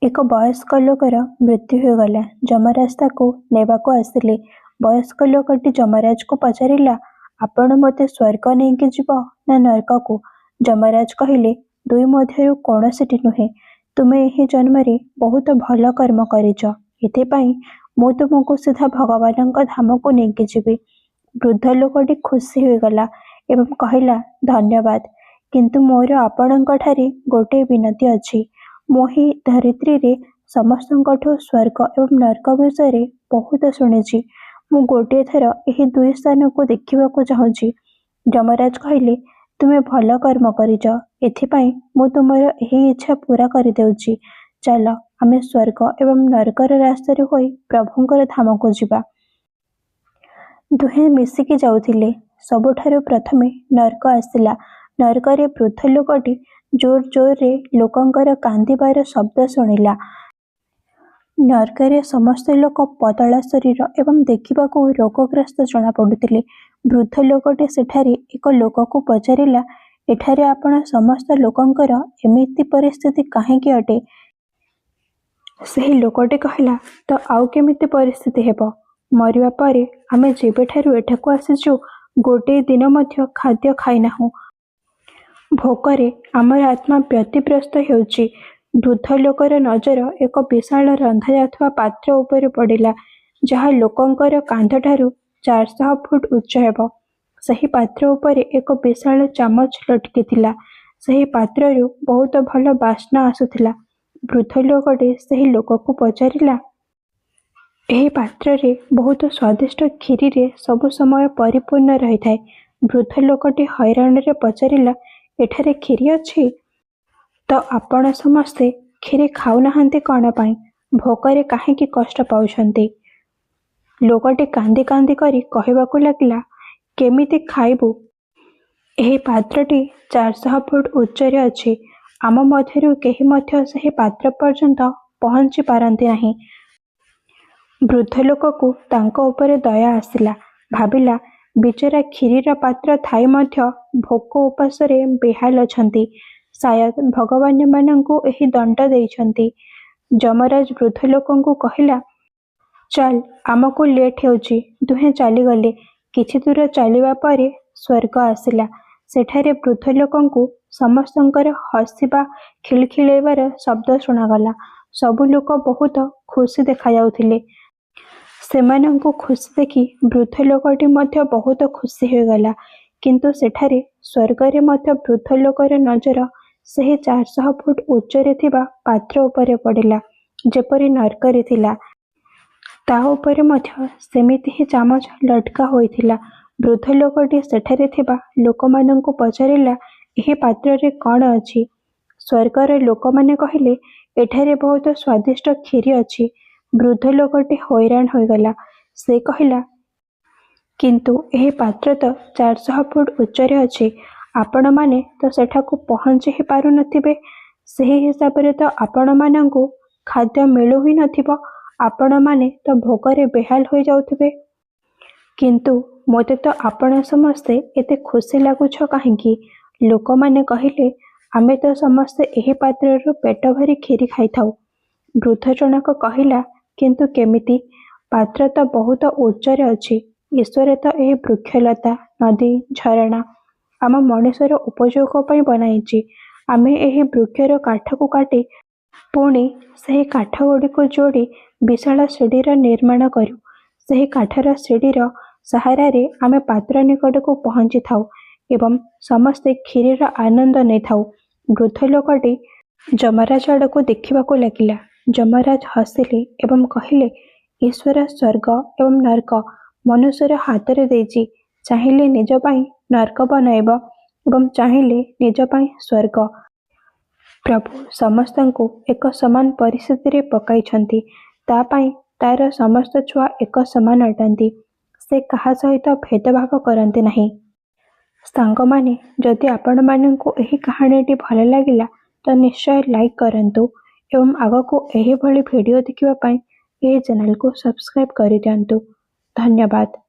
ଏକ ବୟସ୍କ ଲୋକର ମୃତ୍ୟୁ ହୋଇଗଲା। ଯମରାଜ ତାକୁ ନେବାକୁ ଆସିଲେ। ବୟସ୍କ ଲୋକଟି ଯମରାଜକୁ ପଚାରିଲା, ଆପଣ ମୋତେ ସ୍ୱର୍ଗ ନେଇକି ଯିବ ନା ନରକକୁ? ଯମରାଜ କହିଲେ, ଦୁଇ ମଧ୍ୟରୁ କୌଣସିଟି ନୁହେଁ। ତୁମେ ଏହି ଜନ୍ମରେ ବହୁତ ଭଲ କର୍ମ କରିଛ। ଏଥିପାଇଁ ମୁଁ ତୁମକୁ ସିଧା ଭଗବାନଙ୍କ ଧାମକୁ ନେଇକି ଯିବି। ବୃଦ୍ଧ ଲୋକଟି ଖୁସି ହୋଇଗଲା ଏବଂ କହିଲା, ଧନ୍ୟବାଦ, କିନ୍ତୁ ମୋର ଆପଣଙ୍କଠାରେ ଗୋଟିଏ ବିନତି ଅଛି। ମୁଁ ଏହି ଧରିତ୍ରୀରେ ସମସ୍ତଙ୍କଠୁ ସ୍ୱର୍ଗ ଏବଂ ନରକ ବିଷୟରେ ବହୁତ ଶୁଣିଛି। ମୁଁ ଗୋଟିଏ ଥର ଏହି ଦୁଇ ସ୍ଥାନକୁ ଦେଖିବାକୁ ଚାହୁଁଛି। ଯମରାଜ କହିଲେ, ତୁମେ ଭଲ କର୍ମ କରିଛ। ଏଥିପାଇଁ ମୁଁ ତୁମର ଏହି ଇଚ୍ଛା ପୂରା କରିଦେଉଛି। ଚାଲ, ଆମେ ସ୍ୱର୍ଗ ଏବଂ ନରକର ରାସ୍ତାରେ ହୋଇ ପ୍ରଭୁଙ୍କର ଧାମକୁ ଯିବା। ଦୁହେଁ ମିଶିକି ଯାଉଥିଲେ। ସବୁଠାରୁ ପ୍ରଥମେ ନରକ ଆସିଲା। ନରକରେ ବୃଦ୍ଧ ଲୋକଟି ଜୋର ଜୋରରେ ଲୋକଙ୍କର କାନ୍ଦିବାର ଶବ୍ଦ ଶୁଣିଲା। ନରକରେ ସମସ୍ତ ଲୋକ ପତଳା ଶରୀର ଏବଂ ଦେଖିବାକୁ ରୋଗଗ୍ରସ୍ତ ଜଣାପଡ଼ୁଥିଲେ। ବୃଦ୍ଧ ଲୋକଟି ସେଠାରେ ଏକ ଲୋକକୁ ପଚାରିଲା, ଏଠାରେ ଆପଣ ସମସ୍ତ ଲୋକଙ୍କର ଏମିତି ପରିସ୍ଥିତି କାହିଁକି ଅଟେ? ସେହି ଲୋକଟି କହିଲା, ତ ଆଉ କେମିତି ପରିସ୍ଥିତି ହେବ? ମରିବା ପରେ ଆମେ ଯେବେଠାରୁ ଏଠାକୁ ଆସିଛୁ ଗୋଟିଏ ଦିନ ମଧ୍ୟ ଖାଦ୍ୟ ଖାଇନାହୁଁ। ଭୋକରେ ଆମର ଆତ୍ମା ବ୍ୟତିବ୍ୟସ୍ତ ହେଉଛି। ବୃଦ୍ଧ ଲୋକର ନଜର ଏକ ବିଶାଳ ରନ୍ଧାଯାଉଥିବା ପାତ୍ର ଉପରେ ପଡ଼ିଲା, ଯାହା ଲୋକଙ୍କର କାନ୍ଧଠାରୁ 400 ଫୁଟ ଉଚ୍ଚ ହେବ। ସେହି ପାତ୍ର ଉପରେ ଏକ ବିଶାଳ ଚାମଚ ଲଟକିଥିଲା। ସେହି ପାତ୍ରରୁ ବହୁତ ଭଲ ବାସ୍ନା ଆସୁଥିଲା। ବୃଦ୍ଧ ଲୋକଟି ସେହି ଲୋକକୁ ପଚାରିଲା, ଏହି ପାତ୍ରରେ ବହୁତ ସ୍ୱାଦିଷ୍ଟ କ୍ଷୀରିରେ ସବୁ ସମୟ ପରିପୂର୍ଣ୍ଣ ରହିଥାଏ। ବୃଦ୍ଧ ଲୋକଟି ହଇରାଣରେ ପଚାରିଲା, ଏଠାରେ କ୍ଷୀରି ଅଛି? ତ ଆପଣ ସମସ୍ତେ କ୍ଷୀରି ଖାଉନାହାନ୍ତି କ'ଣ ପାଇଁ? ଭୋକରେ କାହିଁକି କଷ୍ଟ ପାଉଛନ୍ତି? ଲୋକଟି କାନ୍ଦି କାନ୍ଦି କରି କହିବାକୁ ଲାଗିଲା, କେମିତି ଖାଇବୁ? ଏହି ପାତ୍ରଟି 400 ଫୁଟ ଉଚ୍ଚରେ ଅଛି। ଆମ ମଧ୍ୟରୁ କେହି ମଧ୍ୟ ସେହି ପାତ୍ର ପର୍ଯ୍ୟନ୍ତ ପହଞ୍ଚି ପାରନ୍ତି ନାହିଁ। ବୃଦ୍ଧ ଲୋକକୁ ତାଙ୍କ ଉପରେ ଦୟା ଆସିଲା। ଭାବିଲା, ବିଚରା କ୍ଷୀରିର ପାତ୍ର ଥାଇ ମଧ୍ୟ ଭୋକ ଉପାସରେ ବେହାଲ ଅଛନ୍ତି। ସାୟଦ ଭଗବାନ ଏମାନଙ୍କୁ ଏହି ଦଣ୍ଡ ଦେଇଛନ୍ତି। ଯମରାଜ ବୃଦ୍ଧ ଲୋକଙ୍କୁ କହିଲା, ଚାଲ, ଆମକୁ ଲେଟ୍ ହେଉଛି। ଦୁହେଁ ଚାଲିଗଲେ। କିଛି ଦୂର ଚାଲିବା ପରେ ସ୍ୱର୍ଗ ଆସିଲା। ସେଠାରେ ବୃଦ୍ଧ ଲୋକଙ୍କୁ ସମସ୍ତଙ୍କର ହସିବା ଖିଲଖିଲେଇବାର ଶବ୍ଦ ଶୁଣାଗଲା। ସବୁ ଲୋକ ବହୁତ ଖୁସି ଦେଖାଯାଉଥିଲେ। ସେମାନଙ୍କୁ ଖୁସି ଦେଖି ବୃଦ୍ଧ ଲୋକଟି ମଧ୍ୟ ବହୁତ ଖୁସି ହୋଇଗଲା। କିନ୍ତୁ ସେଠାରେ ସ୍ୱର୍ଗରେ ମଧ୍ୟ ବୃଦ୍ଧ ଲୋକର ନଜର ସେହି 400 ଫୁଟ ଉଚ୍ଚରେ ଥିବା ପାତ୍ର ଉପରେ ପଡ଼ିଲା, ଯେପରି ନରକରେ ଥିଲା। ତା ଉପରେ ମଧ୍ୟ ସେମିତି ହିଁ ଚାମଚ ଲଟକା ହୋଇଥିଲା। ବୃଦ୍ଧ ଲୋକଟି ସେଠାରେ ଥିବା ଲୋକମାନଙ୍କୁ ପଚାରିଲା, ଏହି ପାତ୍ରରେ କ'ଣ ଅଛି? ସ୍ୱର୍ଗର ଲୋକମାନେ କହିଲେ, ଏଠାରେ ବହୁତ ସ୍ୱାଦିଷ୍ଟ କ୍ଷୀରି ଅଛି। ବୃଦ୍ଧ ଲୋକଟି ହଇରାଣ ହୋଇଗଲା। ସେ କହିଲା, କିନ୍ତୁ ଏହି ପାତ୍ର ତ 400 ଫୁଟ ଉଚ୍ଚରେ ଅଛି। ଆପଣମାନେ ତ ସେଠାକୁ ପହଞ୍ଚି ହିଁ ପାରୁନଥିବେ। ସେହି ହିସାବରେ ତ ଆପଣମାନଙ୍କୁ ଖାଦ୍ୟ ମିଳୁ ହିଁ ନଥିବ। ଆପଣମାନେ ତ ଭୋକରେ ବେହାଲ ହୋଇଯାଉଥିବେ। କିନ୍ତୁ ମୋତେ ତ ଆପଣ ସମସ୍ତେ ଏତେ ଖୁସି ଲାଗୁଛ କାହିଁକି? ଲୋକମାନେ କହିଲେ, ଆମେ ତ ସମସ୍ତେ ଏହି ପାତ୍ରରୁ ପେଟ ଭରି କ୍ଷୀରି ଖାଇଥାଉ। ବୃଦ୍ଧ ଜଣକ କହିଲା, କିନ୍ତୁ କେମିତି? ପାତ୍ର ତ ବହୁତ ଉଚ୍ଚରେ ଅଛି। ଈଶ୍ୱର ତ ଏହି ବୃକ୍ଷଲତା, ନଦୀ, ଝରଣା ଆମ ମଣିଷର ଉପଯୋଗ ପାଇଁ ବନାଇଛି। ଆମେ ଏହି ବୃକ୍ଷର କାଠକୁ କାଟି ପୁଣି ସେହି କାଠଗୁଡ଼ିକୁ ଯୋଡ଼ି ବିଶାଳ ସିଡ଼ିର ନିର୍ମାଣ କରୁ। ସେହି କାଠର ସିଡ଼ିର ସାହାରାରେ ଆମେ ପାତ୍ର ନିକଟକୁ ପହଞ୍ଚିଥାଉ ଏବଂ ସମସ୍ତେ କ୍ଷୀରିର ଆନନ୍ଦ ନେଇଥାଉ। ବୃଦ୍ଧ ଲୋକଟି ଯମରାଜ ଆଡ଼କୁ ଦେଖିବାକୁ ଲାଗିଲା। ଯମରାଜ ହସିଲେ ଏବଂ କହିଲେ, ଈଶ୍ୱର ସ୍ୱର୍ଗ ଏବଂ ନରକ ମନୁଷ୍ୟର ହାତରେ ଦେଇଛି। ଚାହିଁଲେ ନିଜ ପାଇଁ ନରକ ବନାଇବ ଏବଂ ଚାହିଁଲେ ନିଜ ପାଇଁ ସ୍ୱର୍ଗ। ପ୍ରଭୁ ସମସ୍ତଙ୍କୁ ଏକ ସମାନ ପରିସ୍ଥିତିରେ ପକାଇଛନ୍ତି। ତା ପାଇଁ ତାର ସମସ୍ତ ଛୁଆ ଏକ ସମାନ ଅଟନ୍ତି। ସେ କାହା ସହିତ ଭେଦଭାବ କରନ୍ତି ନାହିଁ। ସାଙ୍ଗମାନେ, ଯଦି ଆପଣମାନଙ୍କୁ ଏହି କାହାଣୀଟି ଭଲ ଲାଗିଲା ତ ନିଶ୍ଚୟ ଲାଇକ୍ କରନ୍ତୁ ଏବଂ ଆଗକୁ ଏହିଭଳି ଭିଡ଼ିଓ ଦେଖିବା ପାଇଁ ଏହି ଚ୍ୟାନେଲକୁ ସବସ୍କ୍ରାଇବ୍ କରିଦିଅନ୍ତୁ। ଧନ୍ୟବାଦ।